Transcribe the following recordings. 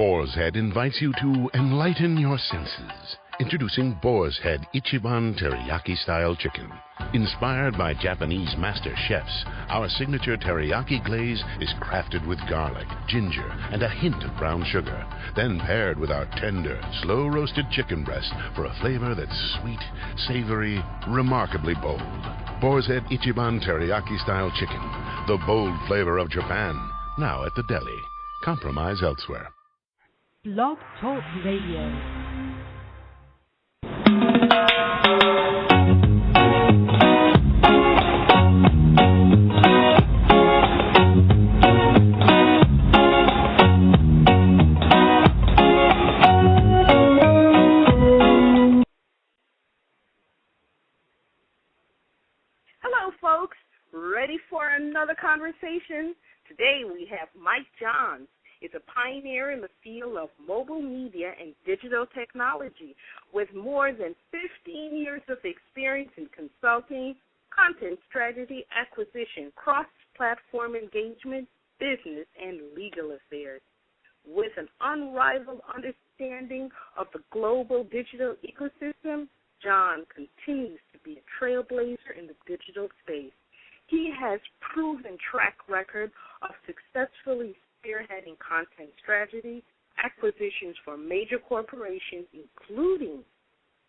Boar's Head invites you to enlighten your senses. Introducing Boar's Head Ichiban Teriyaki-style chicken. Inspired by Japanese master chefs, our signature teriyaki glaze is crafted with garlic, ginger, and a hint of brown sugar. Then paired with our tender, slow-roasted chicken breast for a flavor that's sweet, savory, remarkably bold. Boar's Head Ichiban Teriyaki-style chicken. The bold flavor of Japan. Now at the deli. Compromise elsewhere. Blog Talk Radio. Hello, folks. Ready for another conversation? Today we have Mike Johns. Is a pioneer in the field of mobile media and digital technology with more than 15 years of experience in consulting, content strategy, acquisition, cross-platform engagement, business, and legal affairs. With an unrivaled understanding of the global digital ecosystem, John continues to be a trailblazer in the digital space. He has proven track record of successfully spearheading content strategy, acquisitions for major corporations, including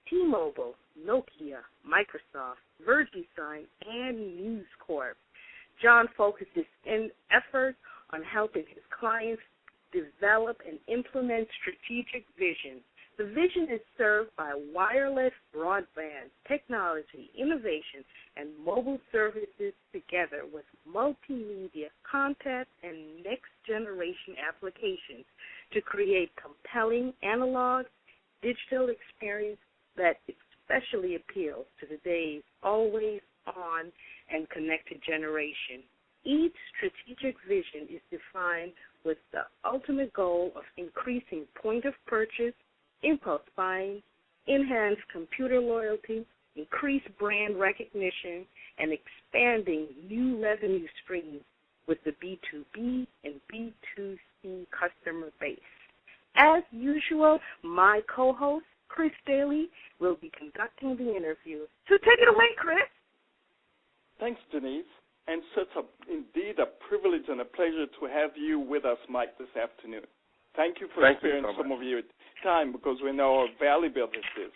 T-Mobile, Nokia, Microsoft, VirgiSign, and News Corp. John focuses in efforts on helping his clients develop and implement strategic visions. The vision is served by wireless broadband, technology, innovation, and mobile services together with multimedia, content, and next-generation applications to create compelling analog digital experience that especially appeals to today's always-on and connected generation. Each strategic vision is defined with the ultimate goal of increasing point of purchase, impulse buying, enhanced computer loyalty, increased brand recognition, and expanding new revenue streams with the B2B and B2C customer base. As usual, my co-host, Chris Daly, will be conducting the interview. So take it away, Chris. Thanks, Denise. And indeed a privilege and a pleasure to have you with us, Mike, this afternoon. Thank you for sparing some of your time because we know how valuable this is.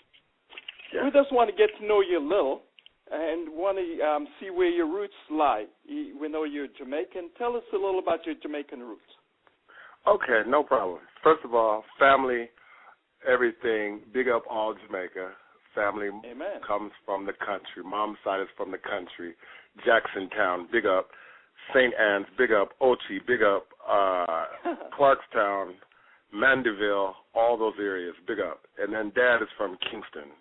Yeah. We just want to get to know you a little and want to see where your roots lie. We know you're Jamaican. Tell us a little about your Jamaican roots. Okay, no problem. First of all, family, everything, big up all Jamaica. Family Amen. Comes from the country. Mom's side is from the country. Jacksontown, big up. St. Anne's, big up. Ochi, big up. Clarkstown, Mandeville, all those areas, big up. And then Dad is from Kingston.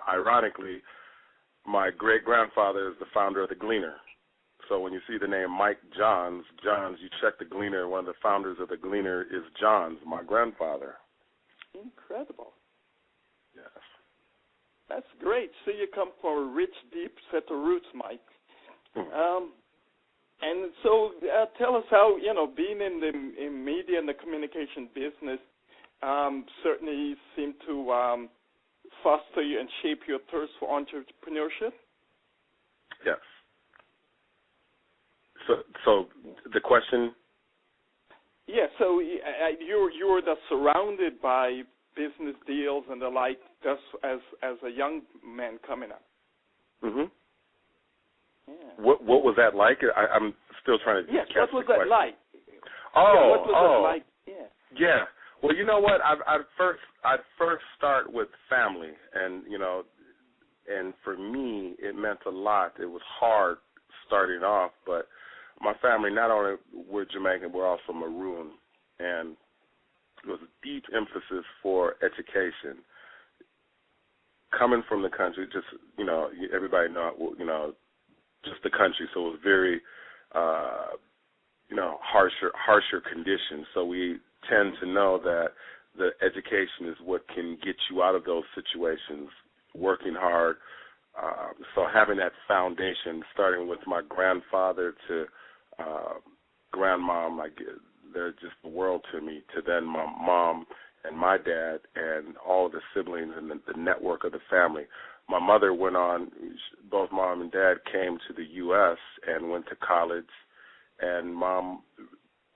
Ironically, my great-grandfather is the founder of the Gleaner. So when you see the name Mike Johns, you check the Gleaner. One of the founders of the Gleaner is Johns, my grandfather. Incredible. Yes. That's great. So you come from a rich, deep set of roots, Mike. And so tell us how, being in media and the communication business certainly seemed to foster you and shape your thirst for entrepreneurship? Yes. So the question? Yeah, so you were just surrounded by business deals and the like just as a young man coming up. Mm-hmm. Yeah. What was that like? I'm still trying to catch the question. Yes, what was that like? What was that like? Yeah. Yeah. Well, you know what? I'd first start with family, and and for me, it meant a lot. It was hard starting off, but my family not only were Jamaican, but also Maroon, and it was a deep emphasis for education. Coming from the country, just everybody know, just the country, so it was very, harsher conditions. So we tend to know that the education is what can get you out of those situations, working hard. So having that foundation, starting with my grandfather to grandmom, they're just the world to me. To then my mom and my dad and all of the siblings and the network of the family. My mother went on, both mom and dad came to the U.S. and went to college, and mom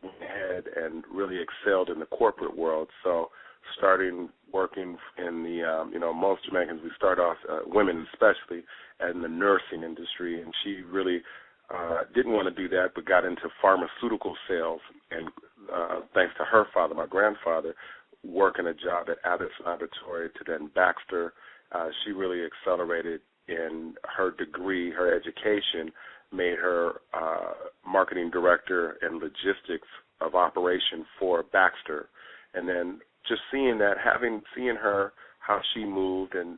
went ahead and really excelled in the corporate world. So starting working in the, most Jamaicans, we start off, women especially, in the nursing industry, and she really didn't want to do that, but got into pharmaceutical sales, and thanks to her father, my grandfather, working a job at Abbott's Laboratory to then Baxter, she really accelerated in her degree. Her education made her marketing director and logistics of operation for Baxter. And then just seeing that, seeing her, how she moved, and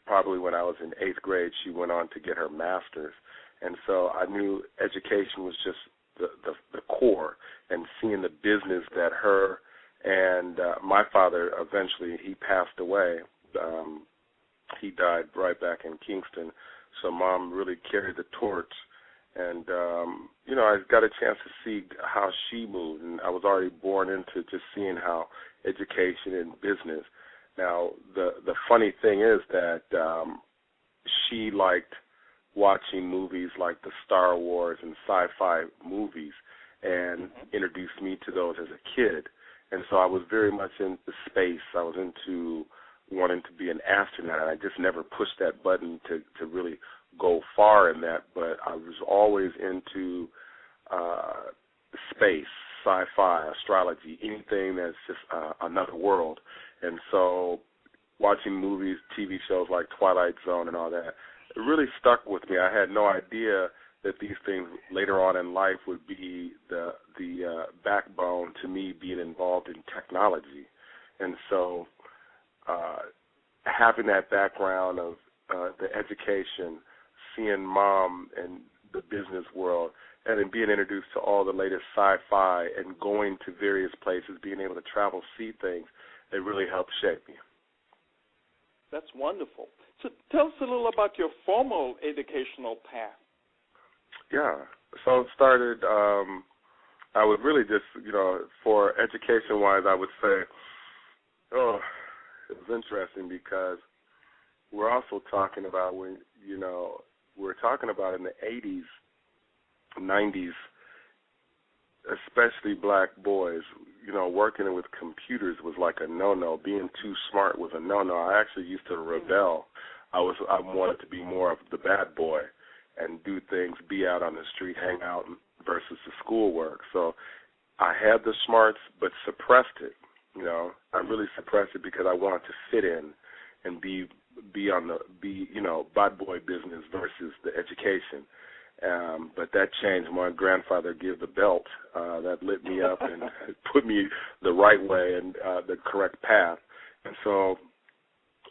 probably when I was in 8th grade, she went on to get her master's. And so I knew education was just the core, and seeing the business that her and my father, eventually he passed away. He died right back in Kingston. So Mom really carried the torch. And, I got a chance to see how she moved. And I was already born into just seeing how education and business. Now, the funny thing is that she liked watching movies like the Star Wars and sci-fi movies, and introduced me to those as a kid. And so I was very much into space. I was into wanting to be an astronaut. I just never pushed that button to really go far in that, but I was always into space, sci-fi, astrology, anything that's just another world. And so watching movies, TV shows like Twilight Zone and all that, it really stuck with me. I had no idea that these things later on in life would be the backbone to me being involved in technology. And so having that background of the education, seeing Mom and the business world, and then being introduced to all the latest sci-fi and going to various places, being able to travel, see things, it really helped shape me. That's wonderful. So tell us a little about your formal educational path. Yeah. So it started, I would really just, for education-wise, I would say, it was interesting because we're also talking about when, we're talking about in the 80s, 90s, especially black boys, working with computers was like a no-no. Being too smart was a no-no. I actually used to rebel. I wanted to be more of the bad boy and do things, be out on the street, hang out versus the schoolwork. So I had the smarts but suppressed it. I really suppressed it because I wanted to fit in and be bad boy business versus the education. But that changed. My grandfather gave the belt that lit me up and put me the right way and the correct path. And so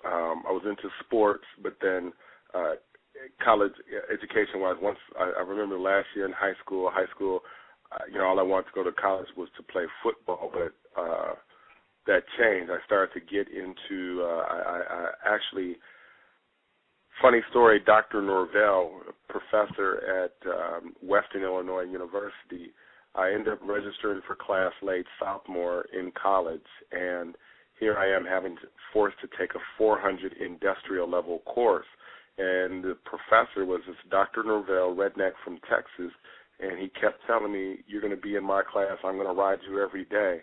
I was into sports, but then college education-wise, once I remember last year in high school, all I wanted to go to college was to play football, but that changed. I started to get into, I actually, funny story, Dr. Norvell, professor at Western Illinois University, I ended up registering for class late sophomore in college, and here I am forced to take a 400 industrial level course. And the professor was this Dr. Norvell, redneck from Texas, and he kept telling me, you're going to be in my class, I'm going to ride you every day.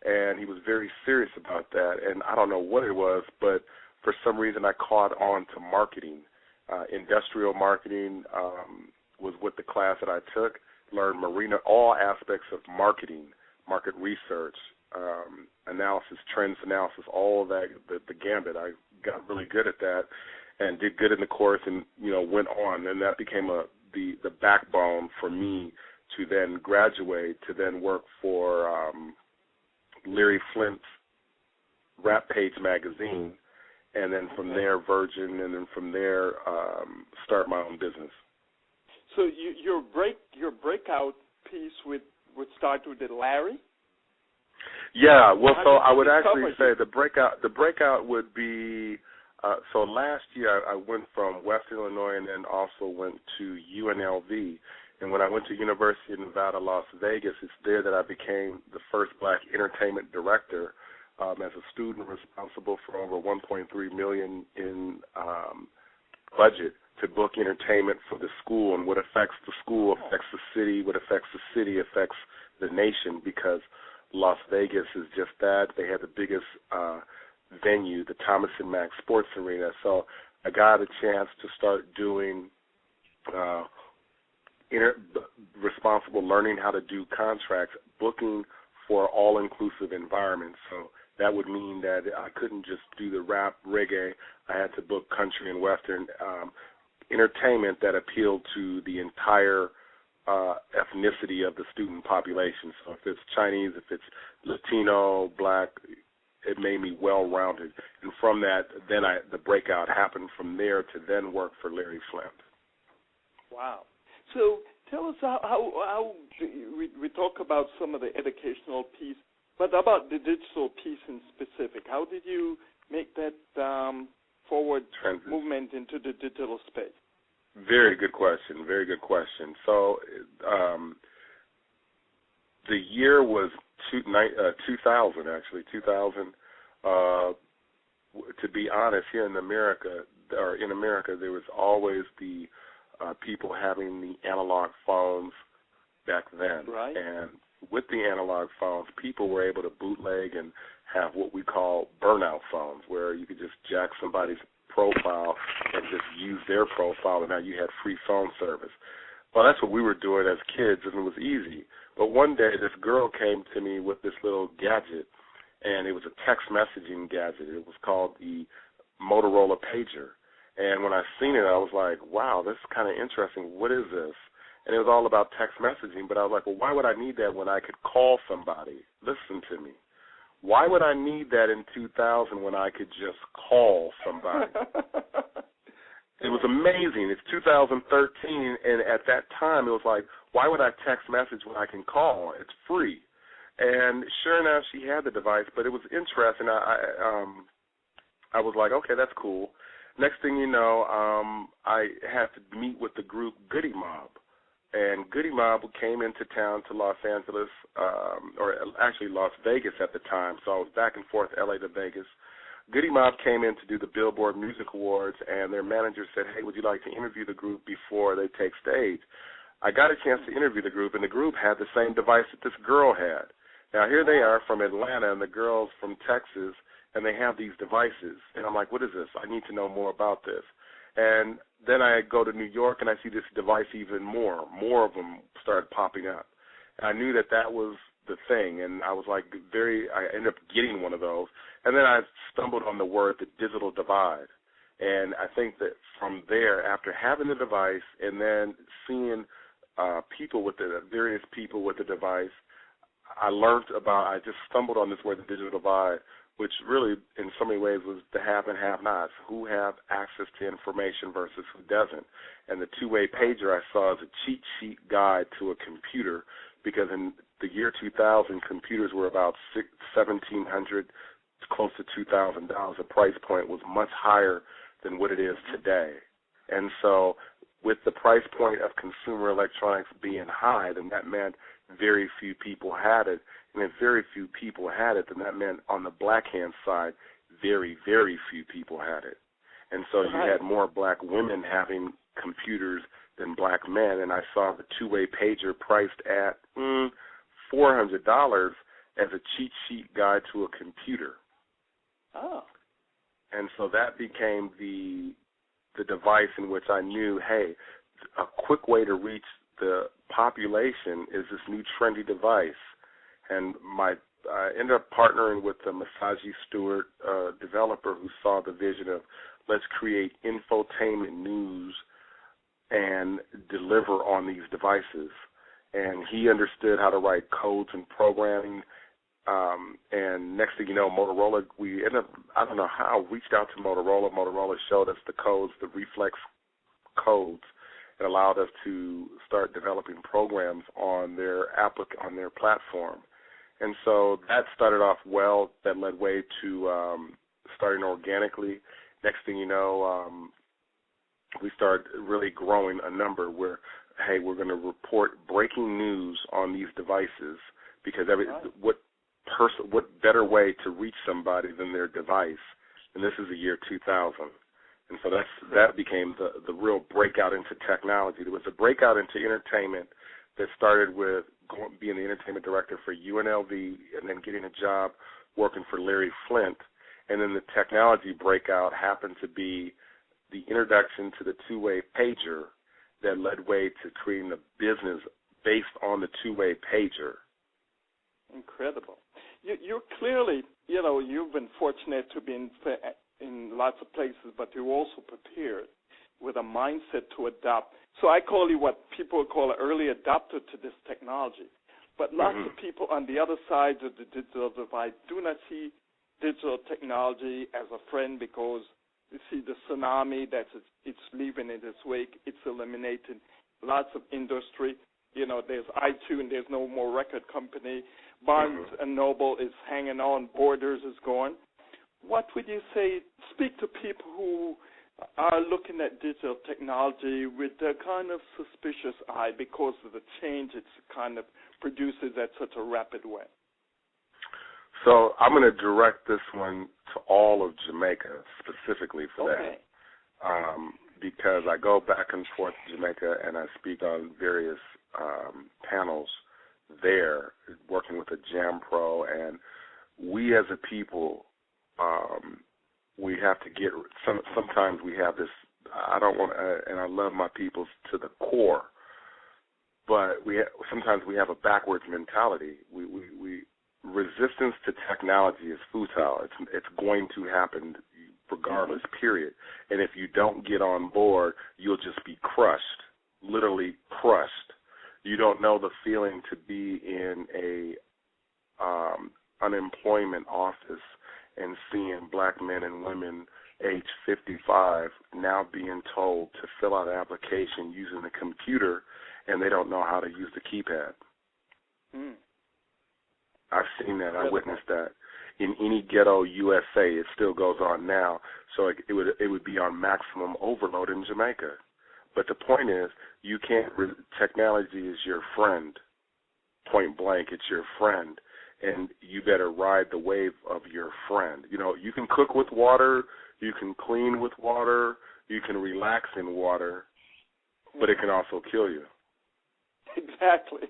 And he was very serious about that, and I don't know what it was, but for some reason I caught on to marketing. Industrial marketing was what the class that I took, learned all aspects of marketing, market research, analysis, trends analysis, all of that, the gambit. I got really good at that and did good in the course and, went on. And that became the backbone for me to then graduate, to then work for Larry Flint's Rap Page magazine, and then from there Virgin, and then from there start my own business. So your breakout piece would start with the Larry? Yeah, well, so I would actually say the breakout would be, so last year I went from Western Illinois and then also went to UNLV, And when I went to University of Nevada, Las Vegas, it's there that I became the first black entertainment director as a student responsible for over $1.3 million in budget to book entertainment for the school. And what affects the school affects the city. What affects the city affects the nation, because Las Vegas is just that. They had the biggest venue, the Thomas and Mack Sports Arena. So I got a chance to start doing responsible learning how to do contracts, booking for all-inclusive environments. So that would mean that I couldn't just do the rap, reggae. I had to book country and Western entertainment that appealed to the entire ethnicity of the student population. So if it's Chinese, if it's Latino, black, it made me well-rounded. And from that, then the breakout happened from there to then work for Larry Flint. Wow. So tell us how we talk about some of the educational piece, but about the digital piece in specific. How did you make that forward movement into the digital space? Very good question. Very good question. So the year was 2000, actually. 2000. To be honest, here in America, there was always the people having the analog phones back then. Right. And with the analog phones, people were able to bootleg and have what we call burnout phones, where you could just jack somebody's profile and just use their profile, and now you had free phone service. Well, that's what we were doing as kids, and it was easy. But one day, this girl came to me with this little gadget, and it was a text messaging gadget. It was called the Motorola Pager. And when I seen it, I was like, wow, this is kind of interesting. What is this? And it was all about text messaging, but I was like, well, why would I need that when I could call somebody? Listen to me. Why would I need that in 2000 when I could just call somebody? It was amazing. It's 2013, and at that time it was like, why would I text message when I can call? It's free. And sure enough, she had the device, but it was interesting. I was like, okay, that's cool. Next thing you know, I had to meet with the group Goody Mob. And Goody Mob came into town to Los Angeles, or actually Las Vegas at the time, so I was back and forth, L.A. to Vegas. Goody Mob came in to do the Billboard Music Awards, and their manager said, hey, would you like to interview the group before they take stage? I got a chance to interview the group, and the group had the same device that this girl had. Now, here they are from Atlanta, and the girl's from Texas, and they have these devices. And I'm like, what is this? I need to know more about this. And then I go to New York, and I see this device even more. More of them started popping up. And I knew that that was the thing, and I was like I ended up getting one of those. And then I stumbled on the word, the digital divide. And I think that from there, after having the device and then seeing various people with the device, I just stumbled on this word, the digital divide, which really in so many ways was the have and have-nots, who have access to information versus who doesn't. And the two-way pager I saw as a cheat sheet guide to a computer, because in the year 2000, computers were about $1,700, close to $2,000. The price point was much higher than what it is today. And so with the price point of consumer electronics being high, then that meant very few people had it. And if very few people had it, then that meant on the black hand side, very, very few people had it. And so you had more black women having computers than black men. And I saw the two-way pager priced at $400 as a cheat sheet guide to a computer. Oh. And so that became the device in which I knew, hey, a quick way to reach the population is this new trendy device. And I ended up partnering with the Masaji Stewart developer who saw the vision of let's create infotainment news and deliver on these devices. And he understood how to write codes and programming. And next thing you know, Motorola, we ended up, I don't know how, reached out to Motorola. Motorola showed us the codes, the reflex codes, that allowed us to start developing programs on their platform. And so that started off well. That led way to starting organically. Next thing you know, we started really growing a number where hey, we're going to report breaking news on these devices because what better way to reach somebody than their device? And this is the year 2000. And so that became the real breakout into technology. There was a breakout into entertainment that started with being the entertainment director for UNLV and then getting a job working for Larry Flint. And then the technology breakout happened to be the introduction to the two-way pager that led way to creating a business based on the two-way pager. Incredible. You're clearly, you've been fortunate to be in lots of places, but you're also prepared with a mindset to adopt. So I call you what people call an early adopter to this technology. But lots of people on the other side of the digital divide do not see digital technology as a friend because you see the tsunami it's leaving in its wake. It's eliminated lots of industry. There's iTunes. There's no more record company. Barnes and Noble is hanging on. Borders is gone. What would you say? Speak to people who are looking at digital technology with a kind of suspicious eye because of the change it kind of produces at such a rapid way. So I'm going to direct this one to all of Jamaica specifically for that, because I go back and forth to Jamaica and I speak on various panels there, working with the Jam Pro, and we as a people, we have to get. Sometimes we have this. I don't want, and I love my people to the core, but sometimes we have a backwards mentality. We resistance to technology is futile. It's going to happen regardless, period. And if you don't get on board, you'll just be crushed, literally crushed. You don't know the feeling to be in a unemployment office and seeing black men and women age 55 now being told to fill out an application using a computer, and they don't know how to use the keypad. I've seen that. I witnessed that. In any ghetto USA, it still goes on now, so it would be on maximum overload in Jamaica. But the point is, you can't. Technology is your friend. Point blank, it's your friend, and you better ride the wave of your friend. You can cook with water, you can clean with water, you can relax in water, but it can also kill you. Exactly.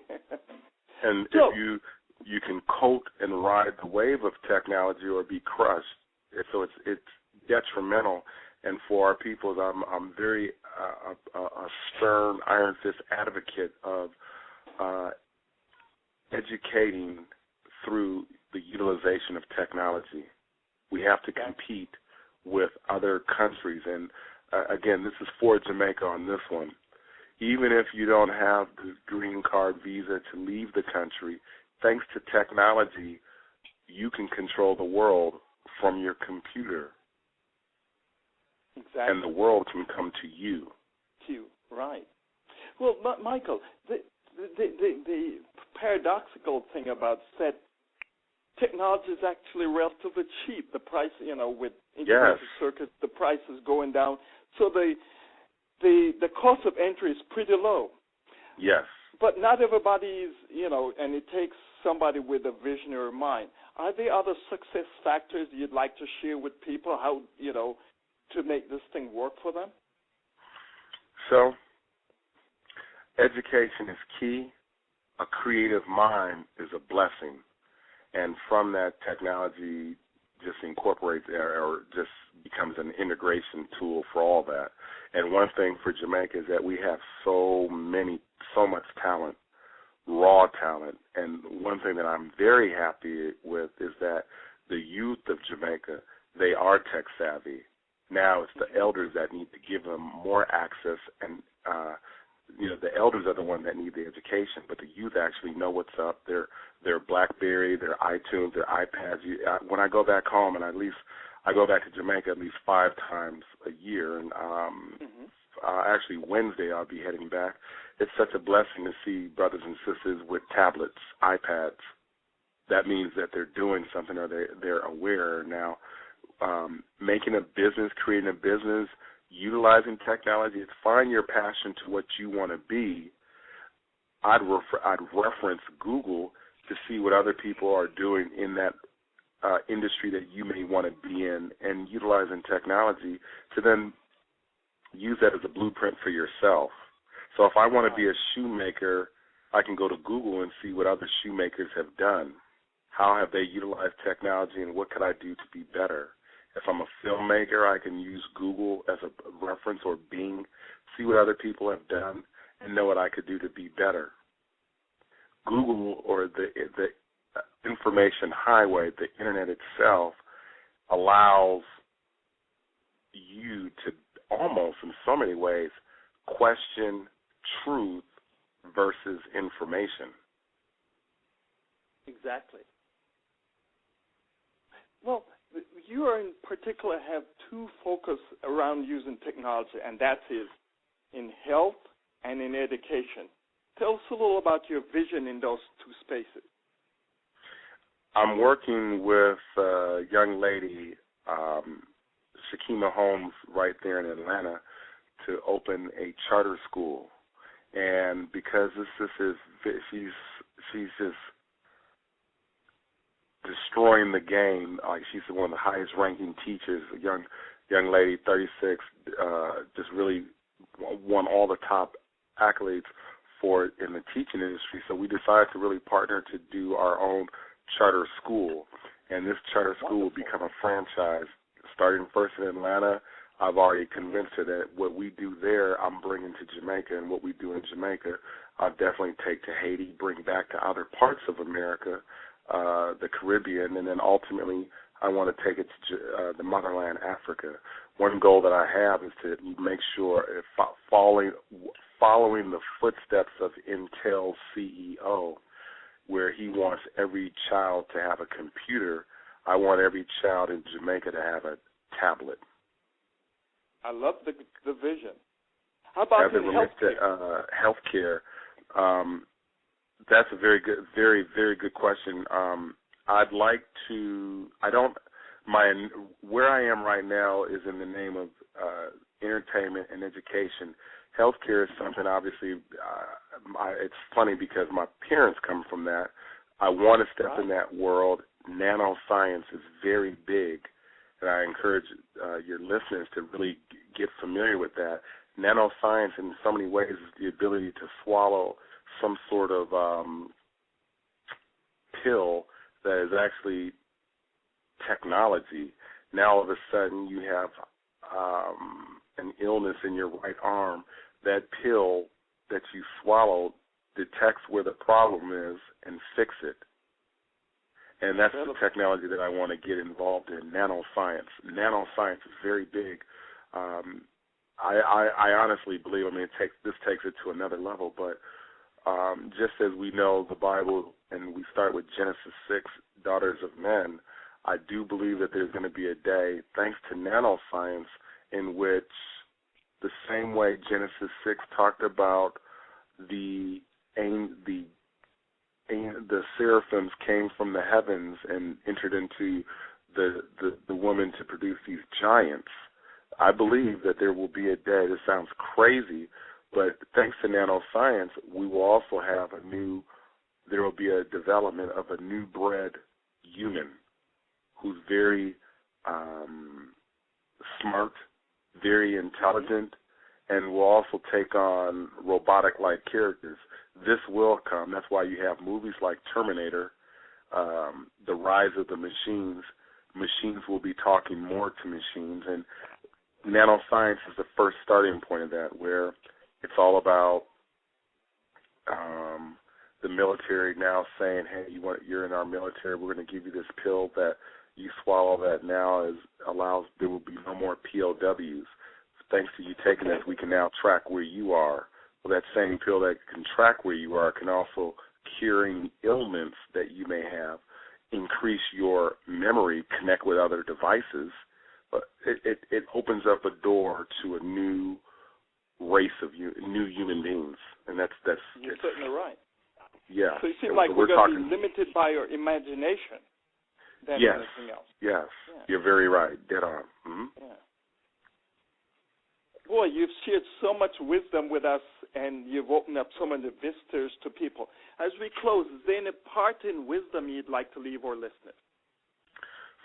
And if you can coat and ride the wave of technology or be crushed. So it's detrimental. And for our people, I'm very a stern, iron fist advocate of educating through the utilization of technology. We have to compete with other countries. And, again, this is for Jamaica on this one. Even if you don't have the green card visa to leave the country, thanks to technology, you can control the world from your computer. Exactly. And the world can come to you. Right. Well, Michael, the paradoxical thing about that technology is actually relatively cheap. The price, with integrated circuits, the price is going down. So the cost of entry is pretty low. Yes. But not everybody is, and it takes somebody with a visionary mind. Are there other success factors you'd like to share with people, how, to make this thing work for them? So, education is key. A creative mind is a blessing. And from that, technology just incorporates or just becomes an integration tool for all that. And one thing for Jamaica is that we have so much talent, raw talent. And one thing that I'm very happy with is that the youth of Jamaica, they are tech savvy. Now it's the elders that need to give them more access, and the elders are the ones that need the education, but the youth actually know what's up. Their BlackBerry, their iTunes, their iPads. When I go back home, and I go back to Jamaica at least 5 times a year, and actually Wednesday I'll be heading back. It's such a blessing to see brothers and sisters with tablets, iPads. That means that they're doing something, or they're aware now. Making a business, creating a business, utilizing technology. It's find your passion to what you want to be, I'd reference Google to see what other people are doing in that industry that you may want to be in, and utilizing technology to then use that as a blueprint for yourself. So if I want to be a shoemaker, I can go to Google and see what other shoemakers have done. How have they utilized technology, and what could I do to be better? If I'm a filmmaker, I can use Google as a reference, or Bing, see what other people have done, and know what I could do to be better. Google, or the information highway, the internet itself, allows you to almost, in so many ways, question truth versus information. Exactly. Well, you in particular have two focus around using technology, and that is in health and in education. Tell us a little about your vision in those two spaces. I'm working with a young lady, Shakima Holmes, right there in Atlanta, to open a charter school. And because she's just destroying the game. Like, she's one of the highest ranking teachers, a young lady, 36, just really won all the top accolades for it in the teaching industry. So we decided to really partner to do our own charter school. And this charter school will become a franchise, starting first in Atlanta. I've already convinced her that what we do there, I'm bringing to Jamaica, and what we do in Jamaica, I'll definitely take to Haiti, bring back to other parts of America, the Caribbean, and then ultimately I want to take it to the motherland, Africa. One goal that I have is to make sure, following the footsteps of Intel's CEO, where he wants every child to have a computer, I want every child in Jamaica to have a tablet. I love the vision. How about in healthcare? That's a very good, very, very good question. I'd like to. Where I am right now is in the name of entertainment and education. Healthcare is something, obviously, it's funny because my parents come from that. I want to step in that world. Nanoscience is very big, and I encourage your listeners to really get familiar with that. Nanoscience, in so many ways, is the ability to swallow some sort of pill that is actually technology. Now, all of a sudden, you have an illness in your right arm. That pill that you swallow detects where the problem is and fix it. And that's the technology that I want to get involved in, nanoscience. Nanoscience is very big. I honestly believe, this takes it to another level, but just as we know the Bible, and we start with Genesis 6, daughters of men, I do believe that there's going to be a day, thanks to nanoscience, in which the same way Genesis 6 talked about the seraphims came from the heavens and entered into the woman to produce these giants. I believe that there will be a day, this sounds crazy, but thanks to nanoscience, we will also have there will be a development of a new bred human who's very smart, very intelligent, and will also take on robotic-like characters. This will come. That's why you have movies like Terminator, The Rise of the Machines. Machines will be talking more to machines, and nanoscience is the first starting point of that, where it's all about the military now saying, hey, you're in our military, we're going to give you this pill that you swallow that now there will be no more POWs. Thanks to you taking this, we can now track where you are. Well, that same pill that can track where you are can also curing ailments that you may have, increase your memory, connect with other devices. But it opens up a door to a new race of new human beings, and that's you're certainly right. Yeah. So it seems like we're going to be limited by our imagination than anything else. Yes. Yeah. You're very right. Dead on. Mm-hmm. Yeah. Boy, you've shared so much wisdom with us, and you've opened up so many visitors to people. As we close, is there any parting wisdom you'd like to leave our listeners?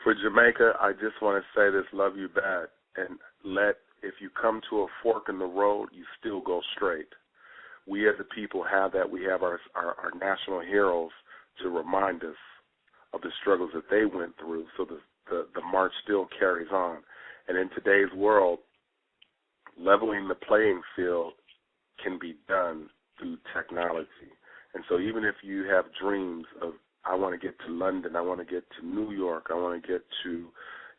For Jamaica, I just want to say this: love you back, and if you come to a fork in the road, you still go straight. We as a people have that. We have our national heroes to remind us of the struggles that they went through, so the march still carries on. And in today's world, leveling the playing field can be done through technology. And so even if you have dreams of, I want to get to London, I want to get to New York, I want to get to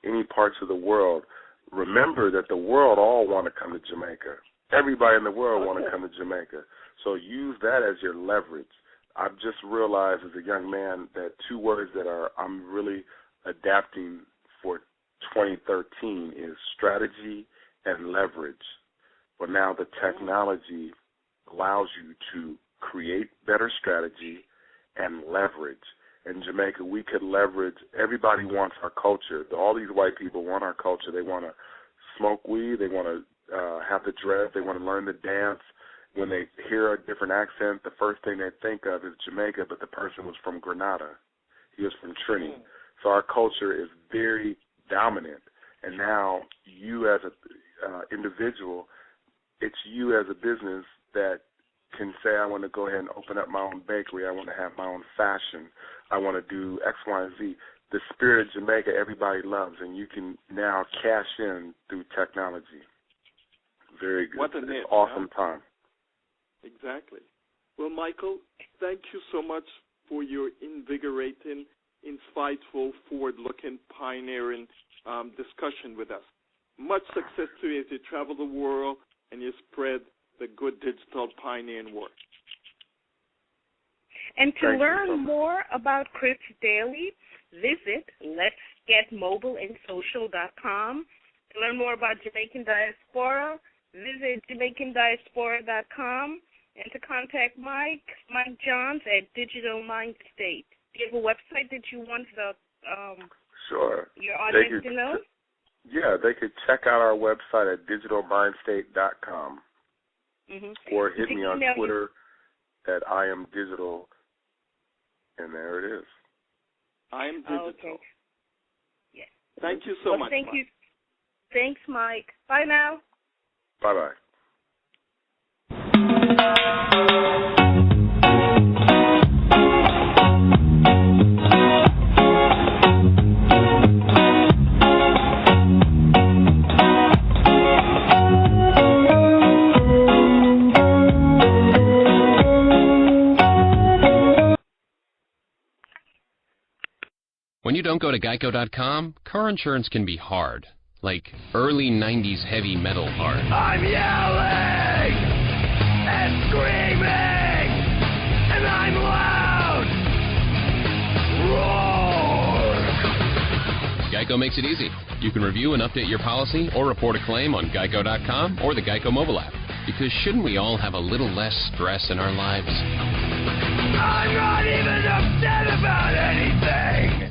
any parts of the world, remember that the world all want to come to Jamaica. Everybody in the world want to come to Jamaica. So use that as your leverage. I've just realized as a young man that two words that I'm really adapting for 2013 is strategy and leverage. But now the technology allows you to create better strategy and leverage. In Jamaica, we could leverage. Everybody wants our culture. All these white people want our culture. They want to smoke weed. They want to have the dress. They want to learn the dance. When they hear a different accent, the first thing they think of is Jamaica, but the person was from Grenada. He was from Trinity. So our culture is very dominant. And now you as an individual, it's you as a business that can say, I want to go ahead and open up my own bakery. I want to have my own fashion. I want to do X, Y, and Z. The spirit of Jamaica everybody loves, and you can now cash in through technology. Very good. What an awesome time. Exactly. Well, Michael, thank you so much for your invigorating, insightful, forward-looking, pioneering discussion with us. Much success to you as you travel the world and you spread the good digital pioneering work. And to learn more about Chris Daly, visit letsgetmobileandsocial.com. To learn more about Jamaican Diaspora, visit JamaicanDiaspora.com. And to contact Mike Johns at Digital Mind State. Do you have a website that you want sure. your audience to know? Yeah, they could check out our website at digitalmindstate.com. Or hit me on Twitter at I am digital, and there it is. I am digital. Okay. Yes. Thank you so much. Thank you. Thanks, Mike. Bye now. Bye-bye. When you don't go to Geico.com, car insurance can be hard. Like early 90s heavy metal hard. I'm yelling and screaming and I'm loud. Roar! Geico makes it easy. You can review and update your policy or report a claim on Geico.com or the Geico mobile app. Because shouldn't we all have a little less stress in our lives? I'm not even upset about anything.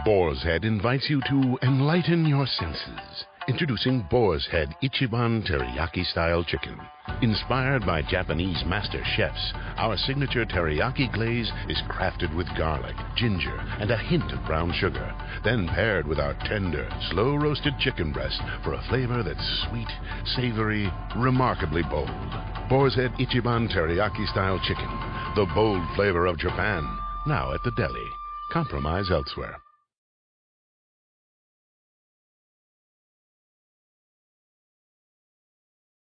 Boar's Head invites you to enlighten your senses. Introducing Boar's Head Ichiban Teriyaki-style chicken. Inspired by Japanese master chefs, our signature teriyaki glaze is crafted with garlic, ginger, and a hint of brown sugar, then paired with our tender, slow-roasted chicken breast for a flavor that's sweet, savory, remarkably bold. Boar's Head Ichiban Teriyaki-style chicken, the bold flavor of Japan, now at the deli. Compromise elsewhere.